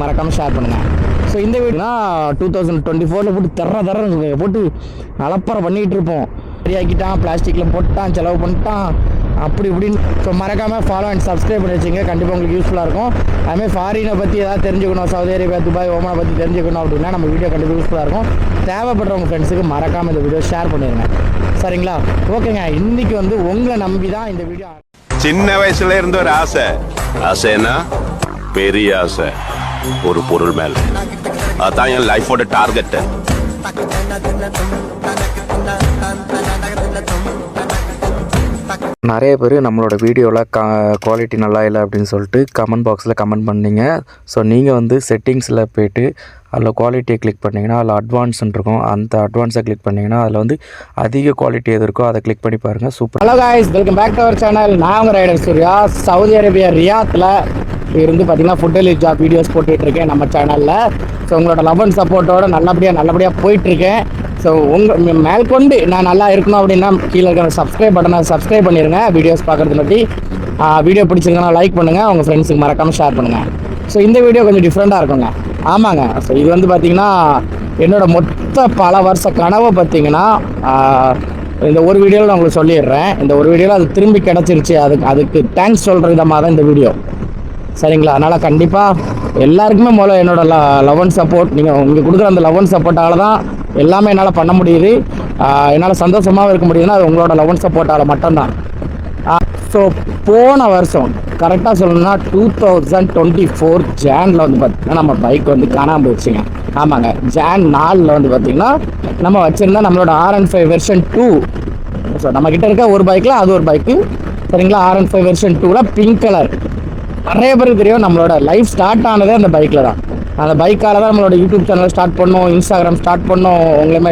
மறக்காமல் ஷேர் பண்ணுங்கள். ஸோ இந்த வீடியோனா 2024 போட்டு தர போட்டு அலப்பறை பண்ணிகிட்டு இருப்போம். ரெடியாக்கிட்டான், பிளாஸ்டிக்கில் போட்டான், செலவு பண்ணிட்டான், அப்படி இப்படின்னு. ஸோ மறக்காமல் ஃபாலோ அண்ட் சப்ஸ்கிரைப் பண்ணி வச்சுங்க. கண்டிப்பாக உங்களுக்கு யூஸ்ஃபுல்லாக இருக்கும். அதுமாதிரி ஃபாரினை பற்றி ஏதாவது தெரிஞ்சுக்கணும், சவுதி அரேபியா, துபாய், ஓமானை பற்றி தெரிஞ்சுக்கணும் அப்படின்னா நம்ம வீடியோ கண்டிப்பாக யூஸ்ஃபுல்லாக இருக்கும். தேவைப்படுறவங்க ஃப்ரெண்ட்ஸுக்கு மறக்காமல் இந்த வீடியோ ஷேர் பண்ணிடுங்க. சரிங்களா? ஓகேங்க. இன்றைக்கி வந்து உங்களை நம்பி தான் இந்த வீடியோ. சின்ன வயசுல இருந்து ஒரு ஆசைன்னா பெரிய ஆசை ஒரு பொருள் மேல. அதான் என் லைஃபோட டார்கெட். நிறைய பேர் நம்மளோட வீடியோவில் குவாலிட்டி நல்லா இல்லை அப்படின்னு சொல்லிட்டு கமெண்ட் பாக்ஸில் கமெண்ட் பண்ணிங்க. ஸோ நீங்கள் வந்து செட்டிங்ஸில் போய்ட்டு அதில் குவாலிட்டியை கிளிக் பண்ணிங்கன்னா அதில் அட்வான்ஸ்ன்னு இருக்கும். அந்த அட்வான்ஸை கிளிக் பண்ணிங்கன்னா அதில் வந்து அதிக குவாலிட்டி எது இருக்கோ அதை கிளிக் பண்ணி பாருங்கள். Super. Hello guys, welcome back to our channel. நான் உங்கள் ரைடர் சூர்யா. சவுதி அரேபியா ரியாத்தில் இருந்து பார்த்தீங்கன்னா ஃபுட் டெலிவரி ஜாப் வீடியோஸ் போட்டுட்ருக்கேன் நம்ம சேனலில். ஸோ உங்களோட லவ் அண்ட் சப்போர்ட்டோடு நல்லபடியாக போயிட்டுருக்கேன். ஸோ உங்கள் மேற்கொண்டு நான் நல்லா இருக்கணும் அப்படின்னா கீழே இருக்கிற சப்ஸ்கிரைப் பட்டனை சப்ஸ்கிரைப் பண்ணிடுங்க. வீடியோஸ் பார்க்குறது பற்றி வீடியோ பிடிச்சிருக்கனா லைக் பண்ணுங்கள், உங்கள் ஃப்ரெண்ட்ஸுக்கு மறக்காமல் ஷேர் பண்ணுங்கள். ஸோ இந்த வீடியோ கொஞ்சம் டிஃப்ரெண்ட்டாக இருக்குங்க. ஆமாங்க. ஸோ இது வந்து பார்த்திங்கன்னா என்னோடய மொத்த பல வருஷ கனவை பார்த்திங்கன்னா இந்த ஒரு வீடியோவில் நான் உங்களுக்கு சொல்லிடுறேன். இந்த ஒரு வீடியோவில் அது திரும்பி கிடச்சிருச்சு. அதுக்கு தேங்க்ஸ் சொல்கிற விதமாக தான் இந்த வீடியோ. சரிங்களா? அதனால் கண்டிப்பாக எல்லாருக்குமே முதல்ல என்னோடய லவ் அண்ட் சப்போர்ட். நீங்கள் கொடுக்குற அந்த லவ் அண்ட் சப்போர்ட்டால் தான் எல்லாமே என்னால் பண்ண முடியுது. என்னால் சந்தோஷமாக இருக்க முடியுதுன்னா அது உங்களோட லவ் அண்ட் சப்போர்ட்டால் மட்டும்தான். ஸோ போன வருஷம் கரெக்டாக சொல்லணும்னா 2024 ஜானில் வந்து பார்த்திங்கன்னா நம்ம பைக் வந்து காணாமல் போயிடுச்சுங்க. ஆமாங்க. ஜான் 4 வந்து பார்த்திங்கன்னா நம்ம வச்சுருந்தா நம்மளோட R15 வெர்ஷன் 2. ஸோ நம்மக்கிட்ட இருக்க ஒரு பைக்கில் அது ஒரு பைக்கு. சரிங்களா? R15 வெர்ஷன் 2ல் பிங்க் கலர். நிறைய பேருக்கு தெரியும் நம்மளோட லைஃப் ஸ்டார்ட் ஆனதே அந்த பைக்கில் தான். அந்த பைக்கால் தான் நம்மளோட யூடியூப் சேனல் ஸ்டார்ட் பண்ணோம், இன்ஸ்டாகிராம் ஸ்டார்ட் பண்ணோம். உங்களுமே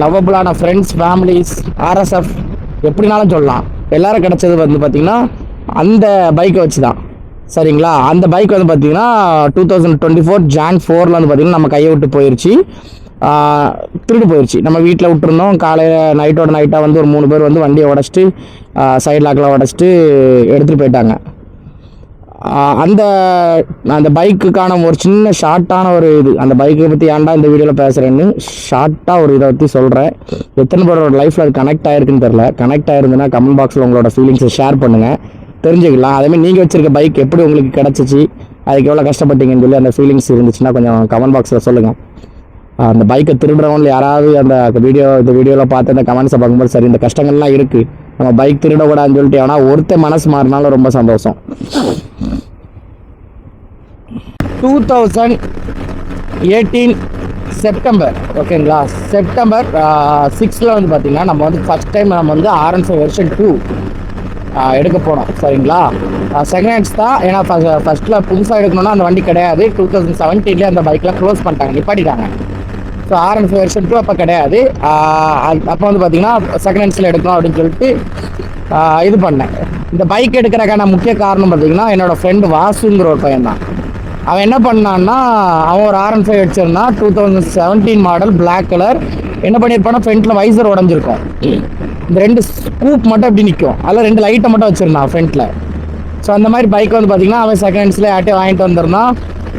லவ்வபுளான ஃப்ரெண்ட்ஸ், ஃபேமிலிஸ், RSF எப்படினாலும் சொல்லலாம். எல்லோரும் கிடச்சது வந்து பார்த்திங்கன்னா அந்த பைக்கை வச்சு தான். சரிங்களா? அந்த பைக் வந்து பார்த்திங்கன்னா 2024 Jan 4 வந்து பார்த்திங்கன்னா நம்ம கையை விட்டு போயிடுச்சு. திருடு போயிடுச்சு. நம்ம வீட்டில் விட்டுருந்தோம். காலையில் நைட்டாக வந்து ஒரு 3 பேர் வந்து வண்டியை உடச்சிட்டு சைட் லாக்கில் உடச்சிட்டு எடுத்துகிட்டு போயிட்டாங்க. அந்த பைக்குக்கான ஒரு சின்ன ஷார்ட்டான ஒரு இது, அந்த பைக்கை பற்றி ஏன்டா இந்த வீடியோவில் பேசுகிறேன்னு ஷார்ட்டாக ஒரு இதை பற்றி சொல்கிறேன். எத்தனை பேரோட லைஃப்பில் அது கனெக்ட் ஆகிருக்குன்னு தெரில. கனெக்ட் ஆகிருந்துன்னா கமெண்ட் பாக்ஸில் உங்களோட ஃபீலிங்ஸை ஷேர் பண்ணுங்கள், தெரிஞ்சுக்கலாம். அதேமாதிரி நீங்கள் வச்சுருக்க பைக் எப்படி உங்களுக்கு கிடச்சிச்சு, அதுக்கு எவ்வளோ கஷ்டப்பட்டீங்கன்னு சொல்லி அந்த ஃபீலிங்ஸ் இருந்துச்சுன்னா கொஞ்சம் கமெண்ட் பாக்ஸில் சொல்லுங்கள். அந்த பைக்கை திருடுறவங்க யாராவது இந்த வீடியோவில் பார்த்து அந்த கமெண்ட்ஸை பார்க்கும்போது சரி இந்த கஷ்டங்கள்லாம் இருக்குது, நம்ம பைக் திருடக்கூடாதுன்னு சொல்லிட்டு ஆனால் ஒருத்தர் மனசு மாறினாலும் ரொம்ப சந்தோஷம். 2018 செப்டம்பர், ஓகேங்களா? செப்டம்பர் 6 வந்து பார்த்திங்கன்னா நம்ம வந்து ஃபஸ்ட் டைம் நம்ம வந்து R15 வெர்ஷன் 2 எடுக்க போனோம். சரிங்களா? செகண்ட் ஹேண்ட்ஸ் தான். ஏன்னா ஃபஸ்ட்டில் புதுசாக எடுக்கணும்னா அந்த வண்டி கிடையாது. 2017 அந்த பைக்கெலாம் க்ளோஸ் பண்ணிட்டாங்க, நிப்பாட்டிட்டாங்க. ஸோ R15 வெர்ஷன் 2 அப்போ கிடையாது. அப்போ வந்து பார்த்திங்கன்னா செகண்ட் ஹேண்ட்ஸில் எடுக்கணும் அப்படின்னு சொல்லிட்டு இது பண்ணேன். இந்த பைக் எடுக்கிறக்கான முக்கிய காரணம் பார்த்திங்கன்னா என்னோடய ஃப்ரெண்டு வாசுங்கிற ஒரு பையன் தான். அவன் என்ன பண்ணான்னா அவன் ஒரு R15 வச்சுருந்தான். 2017 model, black colour. என்ன பண்ணியிருப்பான்னா ஃப்ரண்ட்டில் வைசர் உடஞ்சிருக்கும். இந்த 2 ஸ்கூப் மட்டும் எப்படி நிற்கும், அதில் 2 லைட்டை மட்டும் வச்சுருந்தான் ஃப்ரண்ட்டில். ஸோ அந்த மாதிரி பைக் வந்து பார்த்திங்கன்னா அவன் செகண்ட் ஹேண்ட்ஸில் யார்ட்டே வாங்கிட்டு வந்துருந்தான்.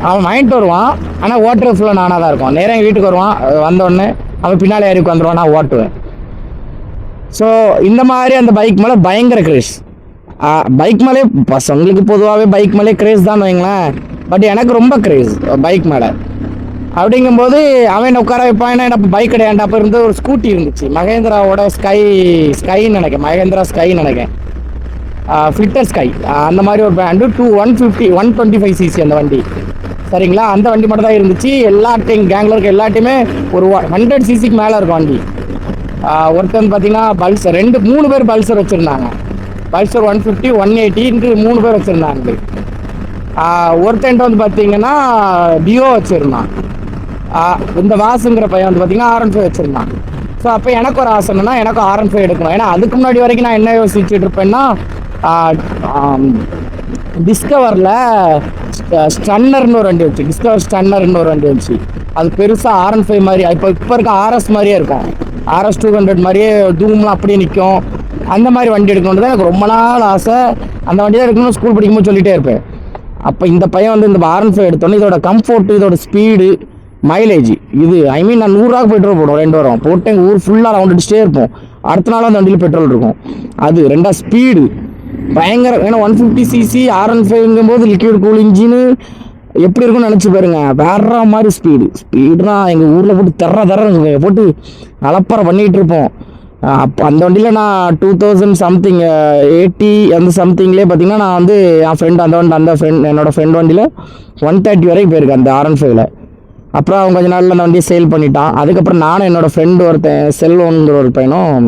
அவன் வாங்கிட்டு வருவான், ஆனால் ஓட்டுறது ஃபுல்லாக நானாக தான் இருக்கும். நேராக எங்கள் வீட்டுக்கு வருவான், வந்தோடனே அவன் பின்னால் ஏறி உட்காந்துருவான், நான் ஓட்டுவேன். ஸோ இந்த மாதிரி அந்த பைக் மேலே பயங்கர கிரேஸ். பைக் மேலே பசங்களுக்கு பொதுவாகவே பைக் மேலே கிரேஸ் தான் வைங்களேன். பட் எனக்கு ரொம்ப கிரேஸ் பைக் மேலே. அப்படிங்கும்போது அவன் உட்கார வைப்பான். ஏன்னா எனக்கு பைக் கிடையாது. அப்போ இருந்து ஒரு ஸ்கூட்டி இருந்துச்சு, மகேந்திராவோட ஸ்கைன்னு நினைக்கிறேன், மகேந்திரா ஸ்கைன்னு நினைக்கிறேன், ஃபில்டர் ஸ்கை அந்த மாதிரி ஒரு பிராண்டு. 125 cc அந்த வண்டி. சரிங்களா? அந்த வண்டி மட்டும் தான் இருந்துச்சு. எல்லாத்தையும் கேங்கில் இருக்க எல்லாத்தையுமே ஒரு 100 cc மேலே இருக்கும் வண்டி. ஒருத்தன் பார்த்தீங்கன்னா பல்சர் 3 பேர் பல்சர் வச்சுருந்தாங்க. பல்சர் 150, 180 3 பேர் வச்சுருந்தாங்க. ஒருத்தன்ட்டு வந்து பார்த்தீங்கன்னா டியோ வச்சுருந்தான். இந்த வாசுங்கிற பையன் வந்து பார்த்தீங்கன்னா R15 வச்சுருந்தான். ஸோ அப்போ எனக்கு ஒரு ஆசை என்னன்னா எனக்கு R15 எடுக்கணும். ஏன்னா அதுக்கு முன்னாடி வரைக்கும் நான் என்ன யோசிச்சுட்டு இருப்பேன்னா டிஸ்கவரில் ஸ்டன்னர்னு ஒரு வண்டி வச்சு, டிஸ்கவர் ஸ்டன்னர்னு ஒரு வண்டி வச்சு, அது பெருசாக R15 மாதிரி இப்போ இருக்க RS மாதிரியே இருக்கும். RS 200 மாதிரியே தூம்லாம் அப்படியே நிற்கும். அந்த மாதிரி வண்டி எடுக்கணுன்றது எனக்கு ரொம்ப நாள் ஆசை. அந்த வண்டி தான் எடுக்கணும்னு ஸ்கூல் படிக்கும்போது சொல்லிகிட்டே இருப்பேன். அப்போ இந்த பையன் வந்து இந்த R15 எடுத்தோன்னே இதோட கம்ஃபோர்ட்டு, இதோட ஸ்பீடு, மைலேஜ் இது நான் 100 ரூபா பெட்ரோல் போடுவோம் 2 வாரம் போட்டு எங்கள் ஊர் ஃபுல்லாக ரவுண்ட் அடிச்சுட்டே இருப்போம். அடுத்த நாள் அந்த வண்டியில் பெட்ரோல் இருக்கும். அது ரெண்டா ஸ்பீடு பயங்கர. ஏன்னா 150cc R15 போது லிக்விட் கூல் இன்ஜினு எப்படி இருக்குன்னு நினச்சி பாருங்க. வேற மாதிரி ஸ்பீடுனா எங்கள் ஊரில் போட்டு தர போட்டு அலப்பறை பண்ணிகிட்டு இருப்போம். அப்போ அந்த வண்டியில் நான் 2000 சம்திங் 80 அந்த சம்திங்லேயே பார்த்தீங்கன்னா நான் வந்து என் ஃப்ரெண்ட் அந்த ஃப்ரெண்ட் என்னோடய ஃப்ரெண்ட் வண்டியில் 130 வரைக்கும் போயிருக்கேன் அந்த R15. அப்புறம் அவன் கொஞ்ச நாளில் அந்த வண்டியை சேல் பண்ணிட்டான். அதுக்கப்புறம் நானும் என்னோடய ஃப்ரெண்டு ஒருத்தன் செல்வங்கிற ஒரு பையனும்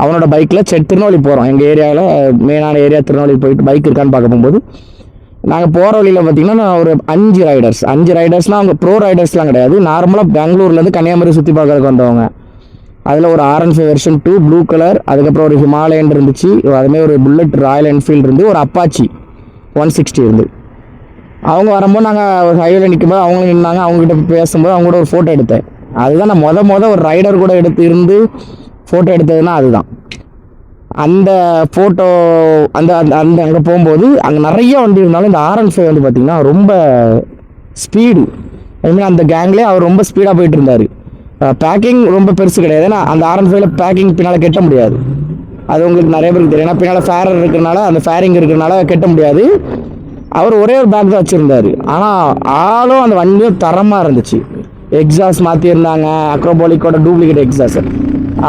அவனோட பைக்கில் திருநெல்வேலி போகிறோம். எங்கள் ஏரியாவில் மெயினான ஏரியா திருநெல்வேலி போயிட்டு பைக் இருக்கான்னு பார்க்க போகும்போது நாங்கள் போகிற வழியில் பார்த்திங்கன்னா ஒரு 5 ரைடர்ஸ்லாம் அவங்க ப்ரோ ரைடர்ஸ்லாம் கிடையாது. நார்மலாக பெங்களூர்லேருந்து கன்னியாகுமரி சுற்றி பார்க்கறதுக்கு வந்தவங்க. அதில் ஒரு R15 வெர்ஷன் 2 ப்ளூ கலர், அதுக்கப்புறம் ஒரு ஹிமாலயன் இருந்துச்சு, அதுமாதிரி ஒரு புல்லட் ராயல் என்ஃபீல்டு இருந்து, ஒரு அப்பாச்சி 160 இருந்து. அவங்க வரும்போது நாங்கள் ஒரு ஹைவேல நிற்கும்போது அவங்களும் நின்னாங்க. அவங்ககிட்ட பேசும்போது அவங்க கூட ஒரு ஃபோட்டோ எடுத்தேன். அதுதான் நான் மொதல் ஒரு ரைடர் கூட இருந்து ஃபோட்டோ எடுத்ததுன்னா அதுதான். அந்த ஃபோட்டோ அந்த அந்த அங்கே போகும்போது அங்கே நிறைய வண்டி இருந்தாலும் இந்த R15 வந்து பார்த்திங்கன்னா ரொம்ப ஸ்பீடு. அதுமாதிரி அந்த கேங்லேயே அவர் ரொம்ப ஸ்பீடாக போயிட்டு இருந்தார். பேக்கிங் ரொம்ப பெருசு கிடையாது. ஏன்னா அந்த R15 பேக்கிங் பின்னால் கெட்ட முடியாது. அது உங்களுக்கு நிறைய பேருக்கு தெரியும். ஏன்னா பின்னால் ஃபேரர் இருக்கிறனால அந்த ஃபேரிங் இருக்கிறனால கெட்ட முடியாது. அவர் ஒரே ஒரு பேக் தான் வச்சுருந்தார். ஆனால் ஆளும் அந்த வண்டியும் தரமாக இருந்துச்சு. எக்ஸாஸ் மாற்றிருந்தாங்க, அக்ரோபாலிக்கோட டூப்ளிகேட் எக்ஸாஸ்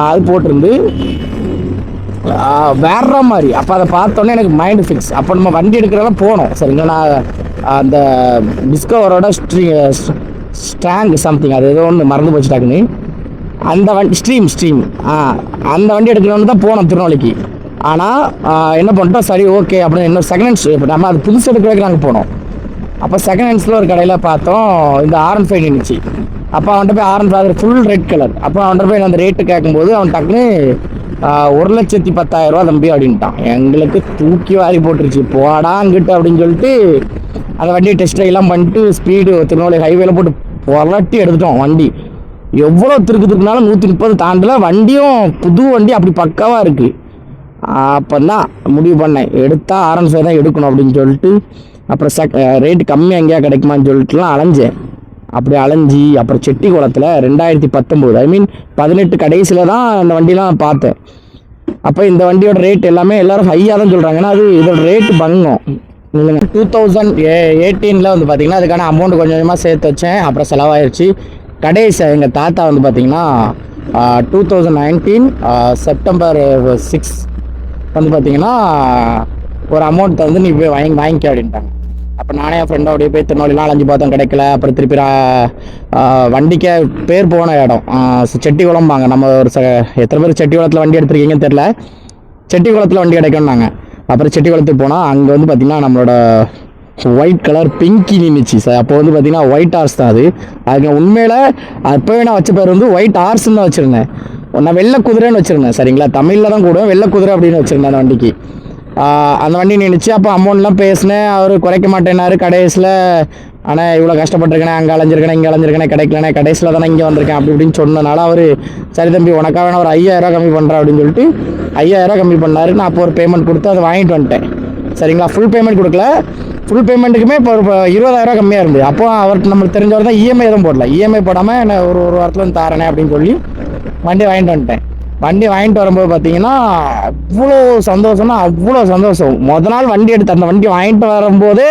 அது போட்டிருந்து வேற மாதிரி. அப்போ அதை பார்த்தோன்னே எனக்கு மைண்டு ஃபிக்ஸ். அப்போ நம்ம வண்டி எடுக்கிறதெல்லாம் போனோம் சரிங்களா. நான் அந்த டிஸ்கவரோட ஸ்ட்ராங் சம்திங் அது ஏதோ ஒன்று மறந்து போச்சுட்டாக்குன்னு அந்த வண்டி ஸ்ட்ரீம் அந்த வண்டி எடுக்கணும்னு தான் போனோம் திருநெல்வேலிக்கு. ஆனால் என்ன பண்ணிட்டோம், சரி ஓகே அப்படின்னு இன்னும் செகண்ட் ஹேண்ட்ஸ் இப்போ நம்ம அது புதுசு எடுக்கிறதுக்கு நாங்கள் போனோம். அப்போ செகண்ட் ஹேண்ட்ஸில் ஒரு கடையில் பார்த்தோம் இந்த R15 இருந்துச்சு. அப்போ அவன்கிட்ட போய் R15 ஃபுல் ரெட் கலர். அப்போ அவன்கிட்ட போய் அந்த ரேட்டு கேட்கும்போது அவன் டக்குன்னு 1,10,000 தம்பி அப்படின்ட்டான். எங்களுக்கு தூக்கி வாரி போட்டுருச்சு. போடா அங்கிட்டு அப்படின்னு சொல்லிட்டு அந்த வண்டியை டெஸ்ட் ட்ரைவ்லாம் பண்ணிட்டு ஸ்பீடு திருநெல்வேலி ஹைவேல போட்டு புரட்டி எடுத்துட்டோம். வண்டி எவ்வளோ திருக்குனாலும் 130 தாண்டல. வண்டியும் புது வண்டி அப்படி பக்காவாக இருக்குது. அப்போ தான் முடிவு பண்ணேன், எடுத்தால் R15 தான் எடுக்கணும் அப்படின்னு சொல்லிட்டு. அப்புறம் ரேட்டு கம்மியாக எங்கேயா கிடைக்குமான்னு சொல்லிட்டுலாம் அலைஞ்சேன். அப்படி அலைஞ்சி அப்புறம் செட்டிக்குளத்தில் 2019 18 கடைசியில் தான் அந்த வண்டிலாம் பார்த்தேன். அப்போ இந்த வண்டியோட ரேட் எல்லோரும் ஹையாக தான் சொல்கிறாங்க. ஏன்னா அது இதோட ரேட்டு பங்கம் இல்லைங்க. 2018 வந்து பார்த்திங்கன்னா அதுக்கான அமௌண்ட் கொஞ்சம் கொஞ்சமாக சேர்த்து வச்சேன். அப்புறம் செலவாயிருச்சு. கடைசி எங்கள் தாத்தா வந்து பார்த்திங்கன்னா 2019 செப்டம்பர் 6 வந்து பார்த்திங்கன்னா ஒரு அமௌண்ட்டை வந்து நீ போய் வாங்கிக்க அப்படின்ட்டாங்க. அப்போ நானே என் ஃப்ரெண்டோடைய போய் திருநெல்வேலிலாம் அலைஞ்சு பார்த்தோம், கிடைக்கல. அப்புறம் திருப்பி வண்டிக்கே பேர் போன இடம் செட்டிக்குளம்பாங்க. நம்ம ஒரு எத்தனை பேர் செட்டிக்குளத்தில் வண்டி எடுத்துருக்கீங்கன்னு தெரில. செட்டிக்குளத்தில் வண்டி கிடைக்கும்னாங்க. அப்புறம் செட்டிக்குளத்துக்கு போனால் அங்கே வந்து பார்த்திங்கன்னா நம்மளோட ஒயிட் கலர் பிங்கி நின்றுச்சு சார். அப்போ வந்து பார்த்திங்கன்னா ஒயிட் ஹார்ஸ் தான் அது. அதுக்கு உண்மையில் அப்போவே நான் வச்ச பேர் வந்து ஒயிட் ஹார்ஸ்ன்னு தான் வச்சுருந்தேன். நான் வெள்ளை குதிரைன்னு வச்சுருந்தேன் சரிங்களா. தமிழில் தான் கூடுவேன், வெள்ளை குதிரை அப்படின்னு வச்சுருந்தேன் அந்த வண்டிக்கு. அந்த வண்டி நின்றுச்சு. அப்போ அமௌண்ட்லாம் பேசினேன். அவர் குறைக்க மாட்டேன்னாரு கடைசியில். ஆனால் இவ்வளோ கஷ்டப்பட்டிருக்கேனே, அங்கே அலைஞ்சிருக்கேனே, இங்கே அலைஞ்சிருக்கேனே, கிடைக்கலனே, கடைசியில் தானே இங்கே வந்திருக்கேன் அப்படி இப்படின்னு சொன்னனால அவர் சரி தம்பி உனக்காக வேணா ஒரு 5,000 கம்மி பண்ணுறேன் அப்படின்னு சொல்லிட்டு 5,000 கம்மி பண்ணார். நான் அப்போ ஒரு பேமெண்ட் கொடுத்து அதை வாங்கிட்டு வந்துட்டேன் சரிங்களா. ஃபுல் பேமெண்ட் கொடுக்கல. ஃபுல் பேமெண்ட்டுக்குமே இப்போ 20,000 கம்மியாக இருந்தது. அப்போ அவர்கிட்ட நம்மளுக்கு தெரிஞ்சவர் தான் இஎம்ஐ எதுவும் போடல. இஎம்ஐ போடாமல் என்ன ஒரு வாரத்தில் வந்து தாரேனே அப்படின்னு சொல்லி வண்டி வாங்கிட்டு வந்துட்டேன். வண்டி வாங்கிட்டு வரும்போது பார்த்தீங்கன்னா அவ்வளோ சந்தோஷம்னா அவ்வளோ சந்தோஷம். மொதல் நாள் வண்டி எடுத்து அந்த வண்டி வாங்கிட்டு வரும்போது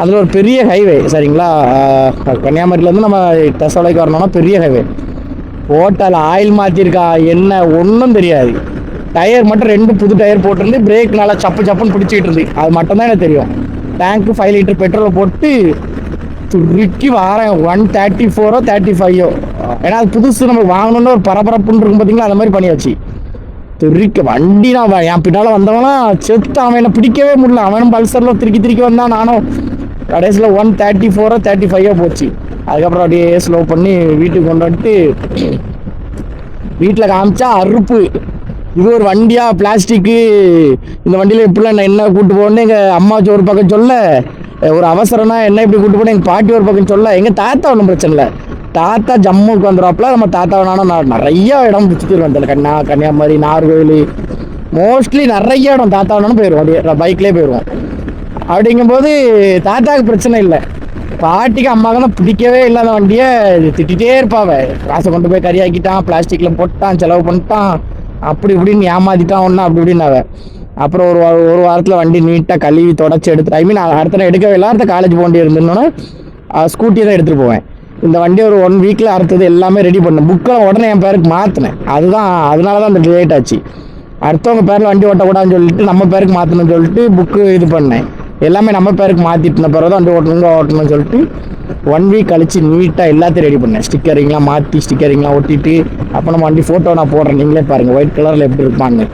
அதில் ஒரு பெரிய ஹைவே சரிங்களா. கன்னியாகுமரியிலேருந்து நம்ம டெசோலைக்கு வரணும்னா பெரிய ஹைவே. ஹோட்டல் ஆயில் மாற்றிருக்கா என்ன ஒன்றும் தெரியாது. டயர் மட்டும் 2 புது டயர் போட்டிருந்து பிரேக் நல்லா சப்புன்னு பிடிச்சிக்கிட்டு இருந்து. அது மட்டும்தான் எனக்கு தெரியும். டேங்க்கு 5 லிட்டர் பெட்ரோலை போட்டு துருக்கி வாரேன். 134 35. ஏன்னா அது புதுசு நம்ம வாங்கணுன்னு ஒரு பரபரப்புன்னு இருக்கும் பார்த்தீங்களா, அந்த மாதிரி பண்ணியாச்சு. துருக்கி வண்டி நான் என் பின்னால் வந்தவனா செத்து அவன் என்னை பிடிக்கவே முடியல. அவனும் பல்சரில் திருக்கி வந்தான். நானும் கடைசியில் 134 35 போச்சு. அதுக்கப்புறம் அப்படியே ஸ்லோ பண்ணி வீட்டுக்கு கொண்டு வந்துட்டு வீட்டில் காமிச்சா அறுப்பு. இது ஒரு வண்டியா பிளாஸ்டிக்கு, இந்த வண்டியில் இப்படிலாம் நான் என்ன கூப்பிட்டு போகணுன்னு எங்கள் அம்மாச்சு ஒரு பக்கம் சொல்ல, ஒரு அவசரம்னா என்ன இப்படி கூப்பிட்டு போனேன் எங்கள் பாட்டி ஒரு பக்கம் சொல்ல. எங்கள் தாத்தா ஒன்றும் பிரச்சனை இல்லை. தாத்தா ஜம்முக்கு வந்துடுவாப்புல. நம்ம தாத்தா வேணாலும் நான் நிறைய இடம் சுற்றிடுவேன். தெரியல கன்னியாகுமரி, நாகர்கோவில், மோஸ்ட்லி நிறைய இடம் தாத்தா வேணாலும் போயிடுவோம். அப்படியே பைக்லேயே போயிடுவோம். அப்படிங்கும்போது தாத்தாவுக்கு பிரச்சனை இல்லை, பாட்டிக்கு அம்மாவுக்கு தான் பிடிக்கவே இல்லை அந்த வண்டியை. திட்டிகிட்டே இருப்பாவ, காசை கொண்டு போய் கறியாக்கிட்டான், பிளாஸ்டிக்கில் போட்டான், செலவு பண்ணிட்டான், அப்படி இப்படின்னு ஏமாத்திட்டான் ஒன்று அப்படி இப்படின்னாவ. அப்புறம் ஒரு வாரத்தில் வண்டி நீட்டாக கழுவி தொடச்சி எடுத்து, ஐ மீன் அடுத்த நாள் எடுக்கவே இல்லை, அடுத்த காலேஜ் போக வேண்டி இருந்தோன்னா ஸ்கூட்டியை தான் எடுத்துகிட்டு போவேன். இந்த வண்டி ஒரு 1 வீக்கில் அடுத்தது எல்லாமே ரெடி பண்ணேன். புக்கெல்லாம் உடனே என் பேருக்கு மாற்றினேன். அதனால தான் அந்த லேட் ஆச்சு. அடுத்தவங்க பேரில் வண்டி ஓட்டக்கூடாதுன்னு சொல்லிட்டு நம்ம பேருக்கு மாற்றணும்னு சொல்லிட்டு புக்கு இது பண்ணேன். எல்லாமே நம்ம பேருக்கு மாற்றிட்டுன பிறகு தான் வண்டி ஓட்டணும்னு சொல்லிட்டு 1 வீக் கழிச்சு நீட்டாக எல்லாத்தையும் ரெடி பண்ணேன். ஸ்டிக்கரிங்லாம் மாற்றி ஸ்டிக்கரிங்லாம் ஒட்டிட்டு, அப்போ நம்ம வண்டி ஃபோட்டோ நான் போடுறேன், நீங்களே பாருங்கள் ஒயிட் கலரில் எப்படி இருப்பாங்க.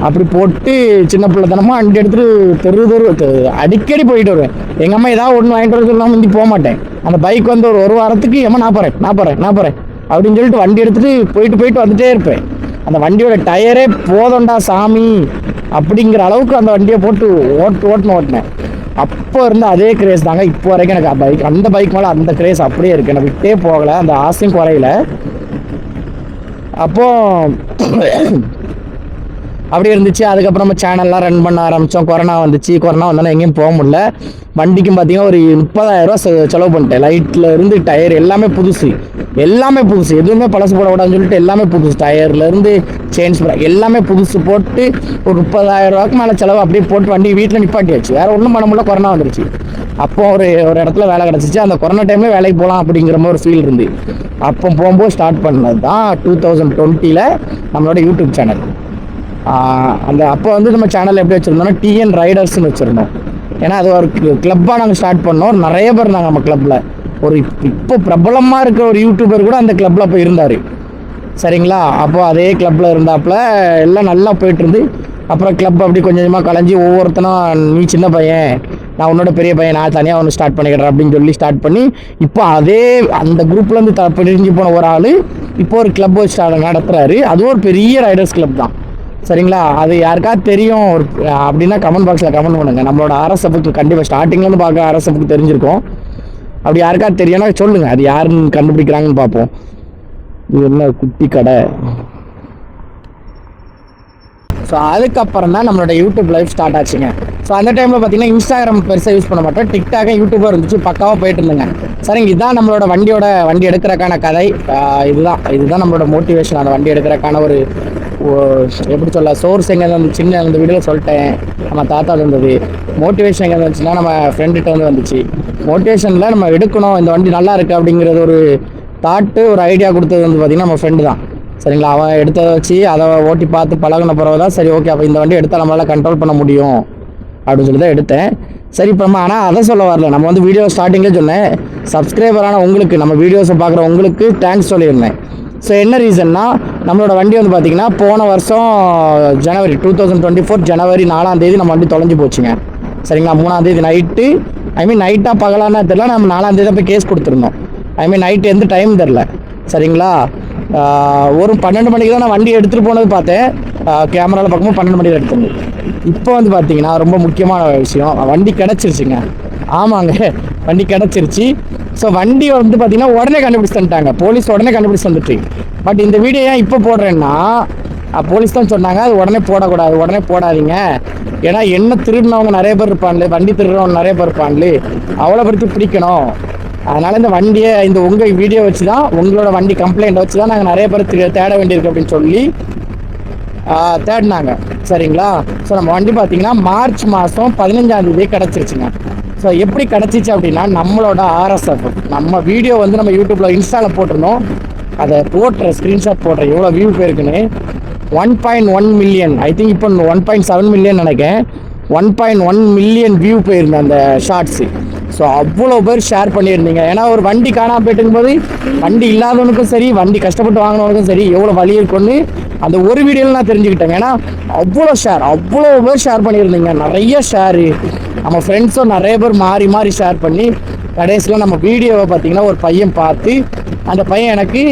அப்படி போட்டு சின்ன பிள்ளைத்தனமாக வண்டி எடுத்துகிட்டு தெரு அடிக்கடி போயிட்டு வருவேன். எங்கள் அம்மா ஏதாவது ஒன்று வாங்கிட்டு வர சொல்லாமல் முந்தி போக மாட்டேன். அந்த பைக் வந்து ஒரு வாரத்துக்கு ஏமா நான் போகிறேன் அப்படின்னு சொல்லிட்டு வண்டி எடுத்துகிட்டு போயிட்டு வந்துட்டே இருப்பேன். அந்த வண்டியோட டயரே போதண்டா சாமி அப்படிங்கிற அளவுக்கு அந்த வண்டியை போட்டு ஓட்டினேன். அப்போ இருந்த அதே கிரேஸ் தாங்க இப்போ வரைக்கும் எனக்கு அந்த பைக் மேலே அந்த கிரேஸ் அப்படியே இருக்குது. எனக்கு விட்டே போகலை, அந்த ஆசையும் குறையில. அப்போது அப்படி இருந்துச்சு. அதுக்கப்புறம் நம்ம சேனல்லாம் ரன் பண்ண ஆரம்பித்தோம். கொரோனா வந்தோன்னா எங்கேயும் போக முடியல. வண்டிக்கும் பார்த்தீங்கன்னா ஒரு 30,000 ரூபா செலவு பண்ணிட்டேன். லைட்டில் இருந்து டயர் எல்லாமே புதுசு, எதுவுமே பழசு போடக்கூடாதுன்னு சொல்லிட்டு எல்லாமே புதுசு. டயர்லேருந்து செயின் ஸ்ப்ரேக் எல்லாமே புதுசு போட்டு ஒரு 30,000 ரூபாய்க்கு மேலே செலவு அப்படியே போட்டு வண்டி வீட்டில் நிப்பாட்டியாச்சு. வேறு ஒன்றும் பண்ண முடியல, கொரோனா வந்துருச்சு. அப்போ ஒரு இடத்துல வேலை கிடச்சிச்சு. அந்த கொரோனா டைமில் வேலைக்கு போகலாம் அப்படிங்கிற மாதிரி ஒரு ஃபீல் இருந்து அப்போ போகும்போது ஸ்டார்ட் பண்ணது தான் 2020 நம்மளோட யூடியூப் சேனல். அப்போ வந்து நம்ம சேனல் எப்படி வச்சுருந்தோம்னா டிஎன் ரைடர்ஸ்னு வச்சுருந்தோம். ஏன்னா அது ஒரு கிளப்பாக நாங்கள் ஸ்டார்ட் பண்ணோம். நிறைய பேர் இருந்தாங்க நம்ம கிளப்பில். இப்போ பிரபலமாக இருக்கிற ஒரு யூடியூபர் கூட அந்த கிளப்பில் போய் இருந்தார், சரிங்களா. அப்போது அதே கிளப்பில் இருந்தாப்புல எல்லாம் நல்லா போயிட்டுருந்து. அப்புறம் கிளப் அப்படி கொஞ்சம் கொஞ்சமாக கலைஞ்சி ஒவ்வொருத்தனும் நீ சின்ன பையன், நான் உன்னோட பெரிய பையன், நான் தனியாக ஒன்று ஸ்டார்ட் பண்ணிக்கிறேன் அப்படின்னு சொல்லி ஸ்டார்ட் பண்ணி இப்போ அந்த குரூப்லேருந்து பிரிஞ்சு போன ஒரு ஆள் இப்போ ஒரு கிளப் வச்சு நடத்துகிறாரு. அதுவும் ஒரு பெரிய ரைடர்ஸ் கிளப் தான், சரிங்களா. அது யாருக்காவது தெரியும் ஒரு அப்படின்னா கமெண்ட் பாக்ஸில் கமெண்ட் பண்ணுங்கள். நம்மளோட RSFக்கு கண்டிப்பாக ஸ்டார்டிங்லேருந்து பார்க்க RSFக்கு தெரிஞ்சிருக்கும். அப்படி யாருக்காவது தெரியும்னா சொல்லுங்கள், அது யாருன்னு கண்டுபிடிக்கிறாங்கன்னு பார்ப்போம். இது என்ன குட்டி கடை. ஸோ அதுக்கப்புறம் தான் நம்மளோட யூடியூப் லைஃப் ஸ்டார்ட் ஆச்சுங்க. ஸோ அந்த டைமில் பார்த்தீங்கன்னா இன்ஸ்டாகிராம் பெருசாக யூஸ் பண்ண மாட்டோம், டிக்டாக யூடியூபர் இருந்துச்சு, பக்காவாக போயிட்டு இருந்தேங்க. சரிங்க, இதுதான் நம்மளோட வண்டி எடுக்கிறக்கான கதை. இதுதான் நம்மளோட மோட்டிவேஷன். அந்த வண்டி எடுக்கிறக்கான ஒரு எப்படி சொல்ல சோர்ஸ் எங்கே வந்துச்சுன்னு அந்த வீடியோவில் சொல்லிட்டேன். நம்ம தாத்தா இருந்தது. மோட்டிவேஷன் எங்கே வந்துச்சுன்னா நம்ம ஃப்ரெண்டுகிட்ட வந்துச்சு. மோட்டிவேஷனில் நம்ம எடுக்கணும், இந்த வண்டி நல்லா இருக்குது அப்படிங்கிறது ஒரு தாட்டு, ஒரு ஐடியா கொடுத்தது வந்து பார்த்திங்கன்னா நம்ம ஃப்ரெண்டு தான், சரிங்களா. அவன் எடுத்ததை வச்சு அதை ஓட்டி பார்த்து பழகின பிறகு தான் சரி ஓகே அப்போ இந்த வண்டி எடுத்தால் நம்மளால் கண்ட்ரோல் பண்ண முடியும் அப்படின்னு சொல்லி தான் எடுத்தேன். சரி இப்போ ஆனால் அதை சொல்ல வரல, நம்ம வந்து வீடியோ ஸ்டார்டிங்கில் சொன்னேன் சப்ஸ்கிரைபரான உங்களுக்கு, நம்ம வீடியோஸை பார்க்குற உங்களுக்கு தேங்க்ஸ் சொல்லியிருந்தேன். ஸோ என்ன ரீசன்னா நம்மளோட வண்டி வந்து பார்த்திங்கன்னா போன வருஷம் ஜனவரி 2024 ஜனவரி 4ஆம் தேதி நம்ம வண்டி தொலைஞ்சு போச்சுங்க, சரிங்களா. 3ஆம் தேதி நைட்டு, நைட்டாக பகலானா தெரில, நம்ம 4ஆம் தேதி போய் கேஸ் கொடுத்துருந்தோம். நைட்டு எந்த டைம் தெரில, சரிங்களா. ஒரு 12 மணிக்கு தான் நான் வண்டி எடுத்துகிட்டு போனது பார்த்தேன். கேமராவில் பார்க்கும்போது 12 மணிக்கு எடுத்துருந்தேன். இப்போ வந்து பார்த்தீங்கன்னா ரொம்ப முக்கியமான விஷயம், வண்டி கிடச்சிருச்சுங்க. ஆமாங்க, வண்டி கிடச்சிருச்சு. ஸோ வண்டி வந்து பார்த்தீங்கன்னா உடனே கண்டுபிடிச்சு தந்துட்டாங்க, போலீஸ் உடனே கண்டுபிடிச்சு தந்துட்டு. பட் இந்த வீடியோ ஏன் இப்போ போடுறேன்னா போலீஸ் தான் சொன்னாங்க அது உடனே போடக்கூடாது, உடனே போடாதீங்க. ஏன்னா என்ன திருடினவங்க நிறைய பேர் இருப்பாங்களே, வண்டி திருடுறவங்க நிறைய பேர் இருப்பாங்களே, அவ்வளோ பேருக்கு பிடிக்கணும். அதனால் இந்த வண்டியை உங்கள் வீடியோ வச்சு தான், உங்களோட வண்டி கம்ப்ளைண்ட் வச்சு தான் நாங்கள் நிறைய பேர் தேட வேண்டியிருக்கு அப்படின்னு சொல்லி தேடினாங்க, சரிங்களா. ஸோ நம்ம வண்டி பார்த்தீங்கன்னா மார்ச் மாதம் 15ஆம் தேதி கிடச்சிருச்சுங்க. ஸோ எப்படி கிடச்சிச்சு அப்படின்னா நம்மளோட RSF நம்ம வீடியோ வந்து நம்ம யூடியூப்பில் இன்ஸ்டாவில் போட்டிருந்தோம். அதை ஸ்க்ரீன்ஷாட் போடுறேன் எவ்வளோ வியூ போயிருக்குன்னு. 1.1 மில்லியன், ஐ திங்க் இப்போ 1.7 மில்லியன் நினைக்கிறேன். 1.1 மில்லியன் வியூ போயிருந்தேன் அந்த ஷார்ட்ஸு. ஸோ அவ்வளோ பேர் ஷேர் பண்ணியிருந்தீங்க. ஏன்னா ஒரு வண்டி காணாமல் போயிட்டுங்கும்போது வண்டி இல்லாதவனுக்கும் சரி, வண்டி கஷ்டப்பட்டு வாங்கினவனுக்கும் சரி எவ்வளோ வலி இருக்குன்னு அந்த ஒரு வீடியோவில் நான் தெரிஞ்சுக்கிட்டேன். ஏன்னா அவ்வளோ பேர் ஷேர் பண்ணியிருந்தீங்க, நிறைய ஷேரு. நம்ம ஃப்ரெண்ட்ஸும் நிறைய பேர் மாறி மாறி ஷேர் பண்ணி கடைசியில் நம்ம வீடியோவை பார்த்தீங்கன்னா ஒரு பையன் பார்த்து, அந்த பையன் எனக்கு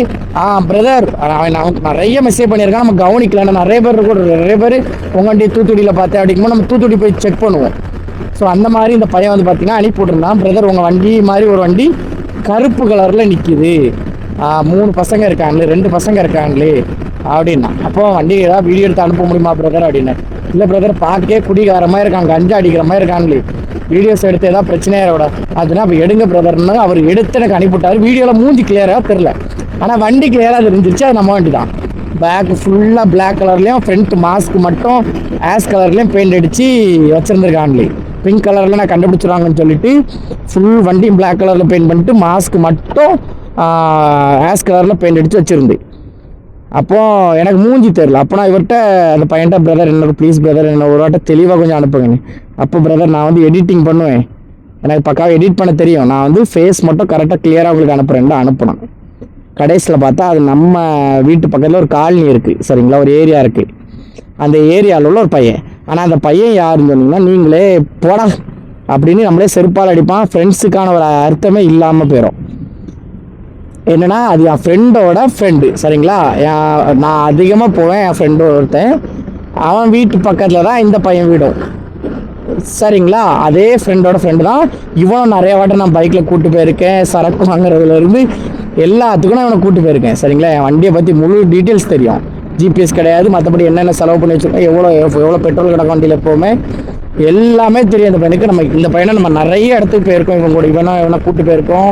பிரதர் நமக்கு நிறைய மெசேஜ் பண்ணியிருக்கான், நம்ம கவனிக்கல, நிறைய பேர் உங்கள் வண்டி தூத்துக்குடியில் பார்த்தேன் அப்படிங்கும்போது நம்ம தூத்துக்குடி போய் செக் பண்ணுவோம். ஸோ அந்த மாதிரி இந்த பையன் வந்து பார்த்தீங்கன்னா அனுப்பி விட்ருந்தான், பிரதர் உங்கள் வண்டி மாதிரி ஒரு வண்டி கருப்பு கலரில் நிற்கிது, 3 பசங்க இருக்காங்களே, 2 பசங்க இருக்காங்களே அப்படின்னா. அப்போ வண்டி ஏதாவது வீடியோ எடுத்து அனுப்ப முடியுமா பிரதர் அப்படின்னு. இல்லை பிரதர் பார்க்கே குடிகார மாதிரி இருக்காங்க, கஞ்சா அடிக்கிற மாதிரி இருக்காங்களே வீடியோஸ் எடுத்து ஏதாவது பிரச்சனையாக விட அதுனா அப்போ எடுங்க பிரதர்னு அவர் எடுத்து எனக்கு அனுப்பிவிட்டார். வீடியோவில் மூஞ்சி கிளியராக தெரில, ஆனால் வண்டி கிளியராக தெரிஞ்சிருச்சு. அது நம்ம வண்டி தான். பேக் ஃபுல்லாக பிளாக் கலர்லேயும் ஃப்ரண்ட் மாஸ்க் மட்டும் ஆஷ் கலர்லேயும் பெயிண்ட் அடித்து வச்சுருந்துருக்காங்களே. பிங்க் கலரில் நான் கண்டுபிடிச்சிருவாங்கன்னு சொல்லிட்டு ஃபுல் வண்டியும் பிளாக் கலரில் பெயிண்ட் பண்ணிட்டு மாஸ்க் மட்டும் ஆஷ் கலரில் பெயிண்ட் அடித்து வச்சுருந்து. அப்போது எனக்கு மூஞ்சி தெரில. அப்போ நான் இவர்கிட்ட அந்த பையன்ட்ட பிரதர் என்னோட ப்ளீஸ் பிரதர் என்ன ஒரு வாட்டை தெளிவாக கொஞ்சம் அனுப்புங்க. அப்போ பிரதர் நான் வந்து எடிட்டிங் பண்ணுவேன், எனக்கு பக்காவாக எடிட் பண்ண தெரியும், நான் வந்து ஃபேஸ் மட்டும் கரெக்டாக கிளியராக உங்களுக்கு அனுப்புகிறேன் அனுப்பினேன். கடைசியில் பார்த்தா அது நம்ம வீட்டு பக்கத்தில் ஒரு காலனி இருக்குது சரிங்களா, ஒரு ஏரியா இருக்குது. அந்த ஏரியாவில் உள்ள ஒரு பையன். ஆனால் அந்த பையன் யாருன்னு சொன்னீங்கன்னா நீங்களே போடா அப்படின்னு நம்மளே செருப்பால் அடிப்பான். ஃப்ரெண்ட்ஸுக்கான ஒரு அர்த்தமே இல்லாமல் போயிடும். என்னென்னா அது என் ஃப்ரெண்டோட ஃப்ரெண்டு சரிங்களா. நான் அதிகமாக போவேன் என் ஃப்ரெண்டு ஒருத்தன், அவன் வீட்டு பக்கத்தில் தான் இந்த பையன் வீடும் சரிங்களா. அதே ஃப்ரெண்டோட ஃப்ரெண்டு தான் இவனும். நிறைய வாட்டி நான் பைக்கில் கூப்பிட்டு போயிருக்கேன், சரக்கு வாங்குறதுலேருந்து எல்லாத்துக்கும் நான் இவனை கூப்பிட்டு போயிருக்கேன் சரிங்களா. என் வண்டியை பற்றி முழு டீட்டெயில்ஸ் தெரியும். ஜிபிஎஸ் கிடையாது, மற்றபடி என்னென்ன செலவு பண்ணி வச்சுருக்கேன், எவ்வளோ பெட்ரோல் கிடக்கும் வண்டியில் எப்போவுமே எல்லாமே தெரியும் இந்த பையனுக்கு. நம்ம இந்த பையனை நம்ம நிறைய இடத்துக்கு போயிருக்கோம், இவன் கூட இவனை கூப்பிட்டு போயிருக்கோம்,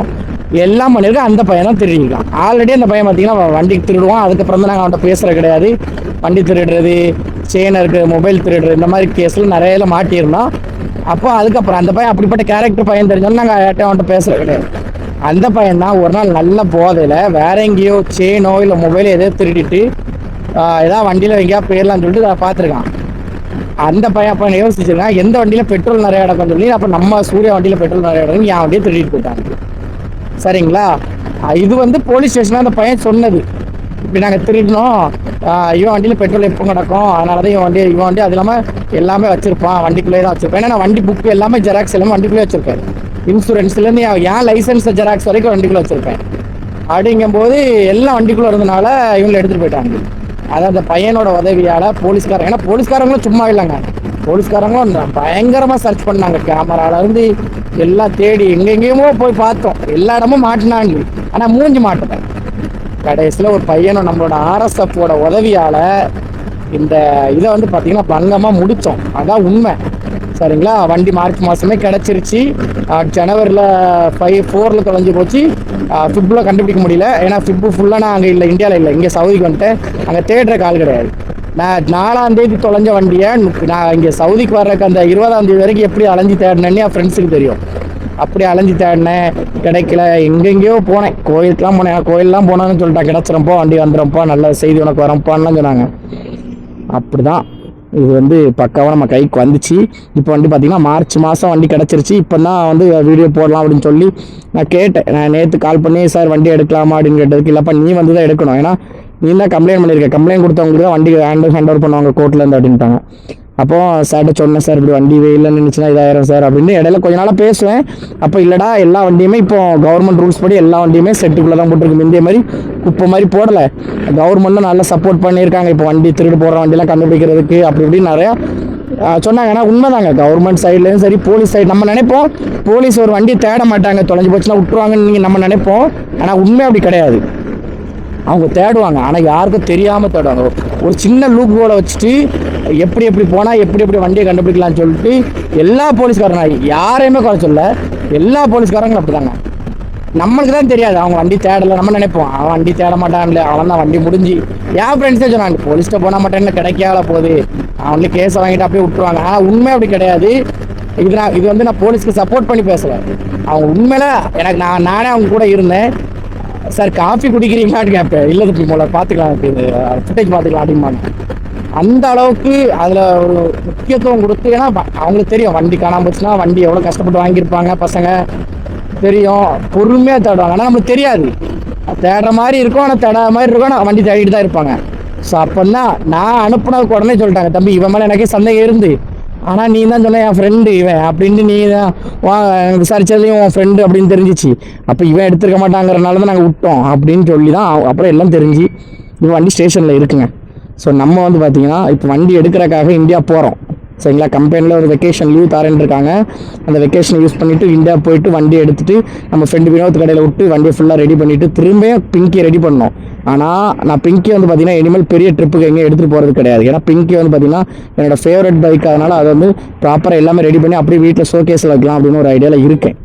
எல்லாம் பண்ணியிருக்கோம். அந்த பையன் தான் திருடிக்கலாம். ஆல்ரெடி அந்த பையன் பார்த்தீங்கன்னா வண்டிக்கு திருடுவான். அதுக்கப்புறம் தான் நாங்கள் அவன்கிட்ட பேசுகிறது கிடையாது. வண்டி திருடுறது, செயின் இருக்குது, மொபைல் திருடுறது, இந்த மாதிரி கேஸில் நிறைய மாட்டியிருந்தோம். அப்போ அதுக்கப்புறம் அந்த பையன் அப்படிப்பட்ட கேரக்டர் பையன் தெரிஞ்சாலும் நாங்கள் யார்ட்டையும் அவன்கிட்ட பேசுகிறது கிடையாது. அந்த பையன் தான் ஒரு நாள் நல்ல போதையில் வேற எங்கேயோ செயினோ இல்லை மொபைலோ எதோ திருடிட்டு ஏதாவது வண்டியில் எங்கேயா போயிடலாம்னு சொல்லிட்டு அதை பார்த்துருக்கான். அந்த பையன் அப்போ யோசிச்சிருக்கான் எந்த வண்டியில் பெட்ரோல் நிறைய இடக்கும் சொல்லி, அப்போ நம்ம சூர்யா வண்டியில் பெட்ரோல் நிறைய இடம் என் வண்டியை திருடிட்டு போயிட்டாங்க சரிங்களா. இது வந்து போலீஸ் ஸ்டேஷனில் அந்த பையன் சொன்னது, இப்படி நாங்கள் திருடினோம், இவன் வண்டியில் பெட்ரோல் எப்போ கிடக்கும், அதனால தான் இவன் வண்டி அது இல்லாமல் எல்லாமே வச்சுருப்பான், வண்டிக்குள்ளே தான் வச்சுருப்பேன். ஏன்னா நான் வண்டி புக்கு எல்லாமே ஜெராக்ஸ் எல்லாமே வண்டிக்குள்ளே வச்சுருப்பேன், இன்சூரன்ஸ்லேருந்து என் லைசன்ஸ் ஜெராக்ஸ் வரைக்கும் வண்டிக்குள்ளே வச்சுருப்பேன். அப்படிங்கும்போது எல்லாம் வண்டிக்குள்ளே இருந்தனால இவங்களை எடுத்துகிட்டு போயிட்டாங்க. அதாவது அந்த பையனோட உதவியால் போலீஸ்காரங்க, ஏன்னா போலீஸ்காரங்களும் சும்மா இல்லைங்க, போலீஸ்காரங்களும் பயங்கரமாக சர்ச் பண்ணாங்க. கேமராலேருந்து எல்லாம் தேடி எங்கெங்கேயுமோ போய் பார்த்தோம், எல்லா இடமும் மாட்டினாங்க. ஆனால் மூஞ்சி மாட்டேன். கடைசியில் ஒரு பையனும் நம்மளோட ஆர்எஸ்எஃப்போட உதவியால் இந்த இதை வந்து பார்த்திங்கன்னா பங்கமாக முடித்தோம். அதான் உண்மை சரிங்களா. வண்டி மார்ச் மாதமே கிடச்சிருச்சு. ஜனவரியில் 4 தொலைஞ்சி போச்சு. ஃபிப்பில் கண்டுபிடிக்க முடியல, ஏன்னா ஃபிப்பு ஃபுல்லாக நான் அங்கே இல்லை, இந்தியாவில் இல்லை, இங்கே சவுதிக்கு வந்துட்டேன். அங்கே தேடுற கால் கிடையாது. நான் 4ஆம் தேதி தொலைஞ்ச வண்டியை நான் இங்கே சவுதிக்கு வர்றதுக்கு அந்த 20ஆம் தேதி வரைக்கும் எப்படி அலைஞ்சி தேடினேன்னு என் ஃப்ரெண்ட்ஸுக்கு தெரியும். அப்படி அலைஞ்சி தேடினேன், கிடைக்கல. எங்கெங்கேயோ போனேன், கோயிலுக்குலாம் போனேன். கோயிலெலாம் போனான்னு சொல்லிட்டேன், கிடச்சிரப்போ வண்டி வந்துடும்ப்பா, நல்ல செய்தி உனக்கு வரப்பான்னு சொன்னாங்க. அப்படி தான் இது வந்து பக்காவாக நம்ம கைக்கு வந்துச்சு. இப்போ வண்டி பார்த்திங்கன்னா மார்ச் மாதம் வண்டி கிடச்சிருச்சு. இப்போ தான் வந்து வீடியோ போடலாம் அப்படின்னு சொல்லி நான் கேட்டேன். நான் நேற்று கால் பண்ணி சார் வண்டி எடுக்கலாமா அப்படின்னு கேட்டதுக்கு, இல்லைப்பா நீ வந்து தான் எடுக்கணும், ஏன்னா நீ தான் கம்ப்ளைண்ட் பண்ணியிருக்க, கம்ப்ளைண்ட் கொடுத்தவங்களுக்கு தான் வண்டி ஹேண்ட் ஓவர் பண்ணுவாங்க கோர்ட்லேருந்து அப்படின்ட்டாங்க. அப்போது சார்கிட்ட சொன்னேன், சார் இப்படி வண்டி வெயில்னு நினச்சினா இதாயிரும் சார் அப்படின்னு. இடையில கொஞ்ச நாளாக பேசுவேன். அப்போ இல்லைடா எல்லா வண்டியுமே இப்போ கவர்மெண்ட் ரூல்ஸ் படி எல்லா வண்டியுமே செட்டுக்குள்ளே தான் போட்டிருக்கு, முந்தைய மாதிரி குப்பை மாதிரி போடலை. கவர்மெண்ட்டும் நல்லா சப்போர்ட் பண்ணியிருக்காங்க. இப்போ வண்டி திருடு போடுற வண்டியெல்லாம் கண்டுபிடிக்கிறதுக்கு அப்படி இப்படின்னு நிறையா சொன்னாங்க. ஏன்னா உண்மைதாங்க, கவர்மெண்ட் சைட்லேயும் சரி போலீஸ் சைடு. நம்ம நினைப்போம் போலீஸ் ஒரு வண்டியை தேட மாட்டாங்க, தொலைஞ்சி போச்சுன்னா விட்டுருவாங்கன்னு நீங்கள் நம்ம நினைப்போம். ஆனால் உண்மை அப்படி கிடையாது, அவங்க தேடுவாங்க. ஆனால் யாருக்கும் தெரியாமல் தேடுவாங்க. ஒரு சின்ன லூப் கோலை வச்சுட்டு எப்படி போனால் எப்படி வண்டியை கண்டுபிடிக்கலாம்னு சொல்லிட்டு எல்லா போலீஸ்காரங்க யாரையுமே குறை சொல்ல, எல்லா போலீஸ்காரங்களும் அப்படி தாங்க. நம்மளுக்கு தான் தெரியாது அவங்க வண்டி தேடலை. நம்ம நினைப்போம் அவன் வண்டி தேட மாட்டான்ல, அவன் தான் வண்டி முடிஞ்சு. என் ஃப்ரெண்ட்ஸே சொன்னாங்க போலீஸ்கிட்ட போன மாட்டேன்னு கிடைக்காத போகுது, அவன் வந்து கேஸை வாங்கிட்டு அப்படியே விட்டுருவாங்க. ஆனால் உண்மை அப்படி கிடையாது. இது வந்து நான் போலீஸ்க்கு சப்போர்ட் பண்ணி பேசலை. அவங்க உண்மையில எனக்கு நானே அவங்க கூட இருந்தேன். சார் காஃபி குடிக்கிறீங்களான்னு கேட்பேன். இல்லை தப்பி போல பார்த்துக்கலாம், ஃபுட்டேஜ் பார்த்துக்கலாம் அப்படிம்பாங்க. அந்த அளவுக்கு அதில் ஒரு முக்கியத்துவம் கொடுத்து, ஏன்னா அவங்களுக்கு தெரியும் வண்டி காணாமல் போச்சுன்னா வண்டி எவ்வளோ கஷ்டப்பட்டு வாங்கியிருப்பாங்க பசங்க, தெரியும், பொறுமையாக தேடுவாங்க. ஆனால் நம்மளுக்கு தெரியாது, தேடுற மாதிரி இருக்கும், ஆனால் தேடாத மாதிரி இருக்கும், ஆனால் வண்டி தேடிட்டு தான் இருப்பாங்க. ஸோ அப்போ தான் நான் அனுப்புனதுக்கு உடனே சொல்லிட்டாங்க, தம்பி இவன் மேலே எனக்கே சந்தேகம் இருந்து, ஆனால் நீ தான் சொன்ன என் ஃப்ரெண்டு இவன் அப்படின்ட்டு, நீ தான் விசாரிச்சதுலையும் உன் ஃப்ரெண்டு அப்படின்னு தெரிஞ்சிச்சு. அப்போ இவன் எடுத்துருக்க மாட்டாங்கிறனால தான் நாங்கள் விட்டோம் அப்படின்னு சொல்லி தான் அப்புறம் எல்லாம் தெரிஞ்சு இவன் வண்டி ஸ்டேஷனில் இருக்குங்க. ஸோ நம்ம வந்து பார்த்திங்கன்னா இப்போ வண்டி எடுக்கிறக்காக இந்தியா போகிறோம். சரிங்களா. கம்பெனியில் ஒரு வெக்கேஷன் லீவ் தரேன்னு இருக்காங்க. அந்த வெக்கேஷனை யூஸ் பண்ணிவிட்டு இந்தியா போயிட்டு வண்டியை எடுத்துகிட்டு நம்ம ஃப்ரெண்டு வினோத் கடையில் விட்டு வண்டியை ஃபுல்லாக ரெடி பண்ணிவிட்டு திரும்ப பிங்கி ரெடி பண்ணோம். ஆனால் நான் பிங்கி வந்து பார்த்தீங்கன்னா இனிமேல் பெரிய ட்ரிப்புக்கு எங்கேயும் எடுத்துகிட்டு போகிறது கிடையாது. ஏன்னா பிங்கி வந்து பார்த்தீங்கன்னா என்னோடய ஃபேவரட் பைக், அதனால் அதை வந்து ப்ராப்பராக எல்லாமே ரெடி பண்ணி அப்படியே வீட்டில் ஷோகேஸில் வைக்கலாம் அப்படின்னு ஒரு ஐடியாவில் இருக்கேன்.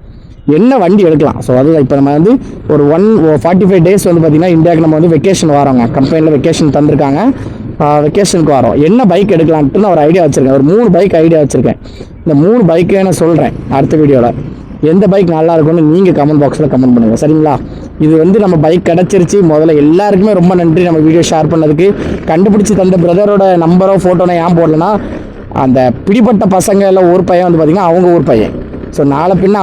என்ன வண்டி எடுக்கலாம்? ஸோ அதுதான் இப்போ நம்ம வந்து ஒரு 45 days வந்து பார்த்திங்கன்னா இந்தியாவுக்கு நம்ம வந்து வெக்கேஷன் வரோங்க. கம்பெனியில் வெக்கேஷன் தந்திருக்காங்க, வெக்கேஷனுக்கு வரோம். என்ன பைக் எடுக்கலான்ட்டு நான் ஒரு ஐடியா வச்சுருக்கேன். ஒரு 3 பைக் ஐடியா வச்சுருக்கேன். இந்த 3 பைக்கே நான் சொல்கிறேன் அடுத்த வீடியோவில். எந்த பைக் நல்லா இருக்கும்னு நீங்கள் கமெண்ட் பாக்ஸில் கமெண்ட் பண்ணுங்கள், சரிங்களா. இது வந்து நம்ம பைக் கிடச்சிருச்சு. முதல்ல எல்லாருக்குமே ரொம்ப நன்றி நம்ம வீடியோ ஷேர் பண்ணதுக்கு. கண்டுபிடிச்சி தந்த பிரதரோட நம்பரோ ஃபோட்டோனோ ஏன் போடலன்னா, அந்த பிடிப்பட்ட பசங்க எல்லாம் ஒரு பையன் வந்து பார்த்திங்கன்னா அவங்க ஊர் பையன். ஸோ நாளை பின்ன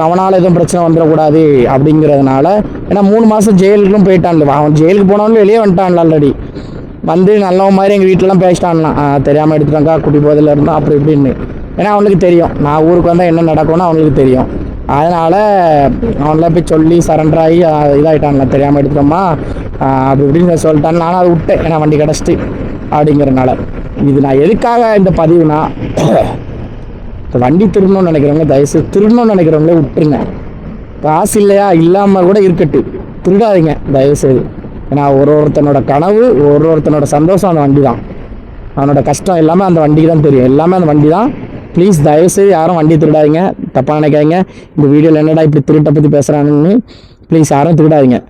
அவனால் எதுவும் பிரச்சனை வந்துடக்கூடாது அப்படிங்கிறதுனால. ஏன்னா 3 மாதம் ஜெயிலுக்கும் போயிட்டான்ல. அவன் ஜெயிலுக்கு போனவனும் வெளியே வந்துட்டான்ல ஆல்ரெடி. வந்து நல்லவன் மாதிரி எங்கள் வீட்டிலலாம் பேசிட்டான்லாம், தெரியாமல் எடுத்துட்டாங்கா குடி போதில் இருந்தால் அப்படி இப்படின்னு. ஏன்னா அவனுக்கு தெரியும் நான் ஊருக்கு வந்தால் என்ன நடக்கும்னு அவனுக்கு தெரியும். அதனால் அவன்லாம் போய் சொல்லி சரண்டர் ஆகி இதாகிட்டான்ல, தெரியாமல் எடுத்துட்டோமா அப்படி இப்படின்னு சொல்லிட்டான். நானும் அதை விட்டேன், ஏன்னா வண்டி கிடச்சிட்டு அப்படிங்கிறனால. இது நான் எதுக்காக இந்த பதிவுனா, வண்டி திருடணும்னு நினைக்கிறவங்க தயவுசெய்து திருடணும்னு நினைக்கிறவங்களே விட்டுருங்க. காசு இல்லையா, இல்லாமல் கூட இருக்கட்டும், திருடாதீங்க தயவுசெய்து. ஏன்னா ஒருத்தனோட கனவு, ஒருத்தனோட சந்தோஷம் அந்த வண்டி தான். அவனோட கஷ்டம் எல்லாமே அந்த வண்டிக்கு தான் தெரியும், எல்லாமே அந்த வண்டி தான். ப்ளீஸ் தயவுசெய்து யாரும் வண்டி திருடாதீங்க, தப்பாக நினைக்காதீங்க. இந்த வீடியோவில் என்னடா இப்படி திருட்டை பற்றி பேசுகிறானுன்னு ப்ளீஸ் யாரும் திருடாதீங்க.